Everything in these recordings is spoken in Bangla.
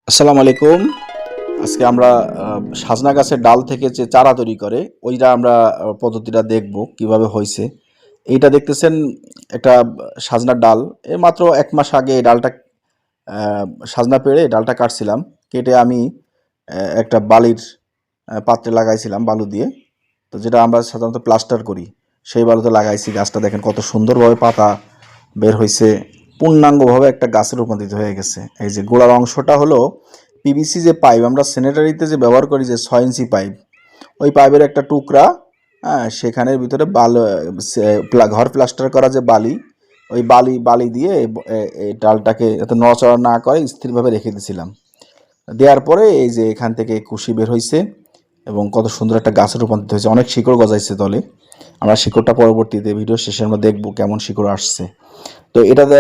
আসসালামু আলাইকুম। আজকে আমরা সাজনা গাছের ডাল থেকে যে চারা তৈরি করে ওইটা আমরা পদ্ধতিটা দেখব কিভাবে হয়েছে। এইটা দেখতেছেন একটা সাজনার ডাল। এই মাত্র ১ মাস আগে এই ডালটা সাজনা পেড়ে ডালটা কাটছিলাম। কেটে আমি একটা বালির পাত্রে লাগাইছিলাম বালু দিয়ে। তো যেটা আমরা সাধারণত প্লাস্টার করি সেই বালুতে লাগাইছি। গাছটা দেখেন কত সুন্দরভাবে পাতা বের হয়েছে, পূর্ণাঙ্গভাবে একটা গাছে রূপান্তরিত হয়ে গেছে। এই যে গোড়ার অংশটা হলো পিভিসি যে পাইপ আমরা স্যানিটারিতে যে ব্যবহার করি, যে 6 ইঞ্চি পাইপ, ওই পাইপের একটা টুকরা। হ্যাঁ, সেখানের ভিতরে ঘর প্লাস্টার করা যে বালি, ওই বালি দিয়ে এই ডালটাকে এত নড়াচড়া না করে স্থিরভাবে রেখে দিয়েছিলাম। দেওয়ার পরে এই যে এখান থেকে কুশি বের হয়েছে এবং কত সুন্দর একটা গাছে রূপান্তরিত হয়েছে। অনেক শিকড় গজাইছে তলে। আমরা শিকড়টা পরবর্তীতে ভিডিও শেষে আমরা দেখবো কেমন শিকড় আসছে। তো এটাতে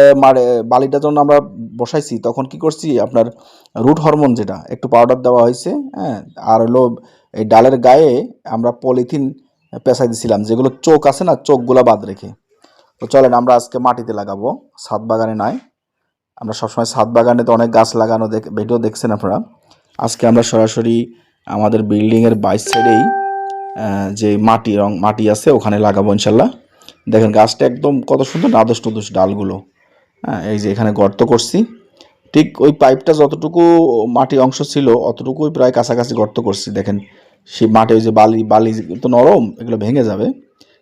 বালিটা যখন আমরা বসাইছি তখন কি করছি, আপনার রুট হরমোন যেটা একটু পাউডার দেওয়া হয়েছে। হ্যাঁ, আর হলো এই ডালের গায়ে আমরা পলিথিন পেঁচাই দিছিলাম, যেগুলো চোখ আছে না, চোখগুলা বাদ রেখে। তো চলেন আমরা আজকে মাটিতে লাগাবো, ছাদ বাগানে নয়। আমরা সবসময় ছাদ বাগানে তো অনেক গাছ লাগানো ভিডিও দেখছেন আপনারা। আজকে আমরা সরাসরি আমাদের বিল্ডিংয়ের বাইশ সাইডেই যে মাটি আছে ওখানে লাগাবো ইনশাল্লাহ। দেখেন গাছটা একদম কত সুন্দর নাদুস নুদুস ডালগুলো। হ্যাঁ, এই যে এখানে গর্ত করছি, ঠিক ওই পাইপটা যতটুকু মাটি অংশ ছিল অতটুকুই প্রায় কাছাকাছি গর্ত করছি। দেখেন সেই মাটি, ওই যে বালি তো নরম, এগুলো ভেঙে যাবে,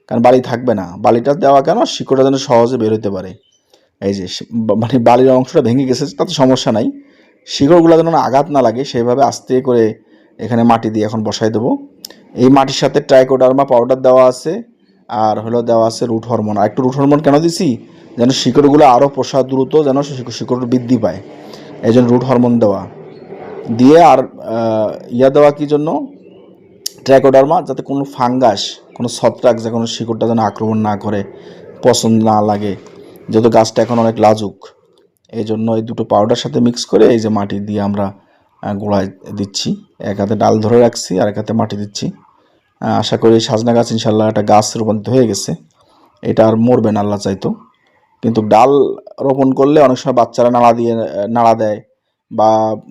কারণ বালি থাকবে না। বালিটা দেওয়া কেন, শিকড়টা যেন সহজে বের হতে পারে। এই যে মানে বালির অংশটা ভেঙে গেছে তাতে সমস্যা নাই, শিকড়গুলো যেন আঘাত না লাগে সেইভাবে আস্তে করে এখানে মাটি দিয়ে এখন বসাই দেবো। এই মাটির সাথে ট্রাইকোডার্মা পাউডার দেওয়া আছে, আর হলো দেওয়া আছে রুট হরমোন। আর একটু রুট হরমোন কেন দিছি, যেন শিকড়গুলো আরও প্রসার দ্রুত যেন শিকড় বৃদ্ধি পায়, এই জন্য রুট হরমোন দেওয়া। দিয়ে আর দেওয়া কি জন্য, ট্রাইকোডার্মা, যাতে কোনো ফাঙ্গাস, কোনো ছত্রাক যে কোনো শিকড়টা যেন আক্রমণ না করে, পছন্দ না লাগে, যেহেতু গাছটা এখন অনেক লাজুক। এই জন্য এই দুটো পাউডার সাথে মিক্স করে এই যে মাটি দিয়ে আমরা গোড়ায় দিচ্ছি। এক হাতে ডাল ধরে রাখছি আর এক হাতে মাটি দিচ্ছি। আশা করি সাজনা গাছ ইনশাল্লাহ একটা গাছ রূপান্তরিত হয়ে গেছে। এটা আর মরবে না আল্লাহ চাইতো। কিন্তু ডাল রোপণ করলে অনেক সময় বাচ্চারা নাড়া দেয়, বা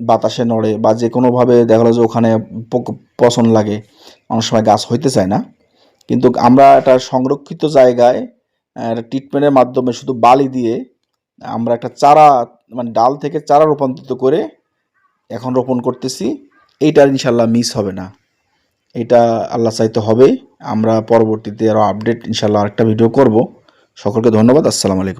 বাতাসে নড়ে, বা যে কোনোভাবে দেখা গেলো যে ওখানে পছন্দ লাগে, অনেক সময় গাছ হইতে চায় না। কিন্তু আমরা একটা সংরক্ষিত জায়গায় একটা ট্রিটমেন্টের মাধ্যমে শুধু বালি দিয়ে আমরা একটা চারা, মানে ডাল থেকে চারা রূপান্তরিত করে এখন রোপণ করতেছি। এইটা ইনশাল্লাহ মিস হবে না, এটা আল্লাহ চাইতে হবে। আমরা পরবর্তীতে আরও আপডেট ইনশাল্লাহ আরেকটা ভিডিও করব। সকলকে ধন্যবাদ। আসসালামু আলাইকুম।